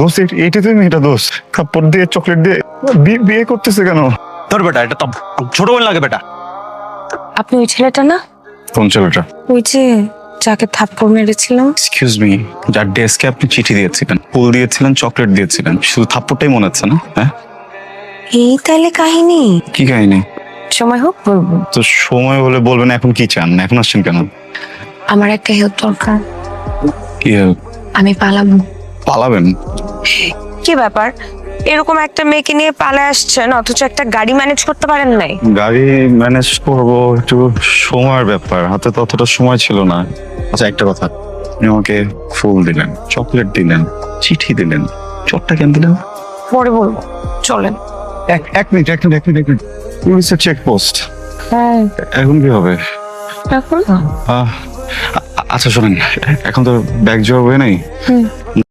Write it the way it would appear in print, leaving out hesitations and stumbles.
দোষ এইটাতে মেয়েটা দোষ, থাপ্পড় দিয়ে চকলেট দিয়ে বিয়ে করতেছে কেন? তোর বেটা, এটা তো ছোট বোন লাগে বেটা। আপনি ওই ছেলেটা না? কোন ছেলেটা? ওই যে যাকে থাপ্পড় মেরেছিলাম। এক্সকিউজ মি, যার ডেস্কে আপনি চিঠি দিয়েছিলেন, ফুল দিয়েছিলেন, চকলেট দিয়েছিলেন, শুধু থাপ্পড়টাই মনে হচ্ছে না? হ্যাঁ, এই তাহলে কাহিনী। কি কাহিনী? সময় হোক বলবো। তো সময় হলে বলবেন, এখন কি চান? এখন আসছেন কেন? আমার একটা হেল্প দরকার। কি help? আমি পালাবো। পালাবেন? কি ব্যাপার, এরকম একটা মেয়েকে নিয়ে পালায় আসছেন অথচ একটা গাড়ি ম্যানেজ করতে পারেন নাই? গাড়ি ম্যানেজ করবো, একটু সময়ের ব্যাপার, হাতে তো অতটা সময় ছিল না। আচ্ছা একটা কথা, আপনি আমাকে ফুল দিলেন, চকলেট দিলেন, চিঠি দিলেন, চটটা কেন দিলেন? পরে বলবো, চলেন। এক মিনিট। পুলিশের চেকপোস্ট, হ্যাঁ, এখন কি হবে? এখন আচ্ছা শোনেন, এখন তো ব্যাগ যাওয়া হয়ে নাই,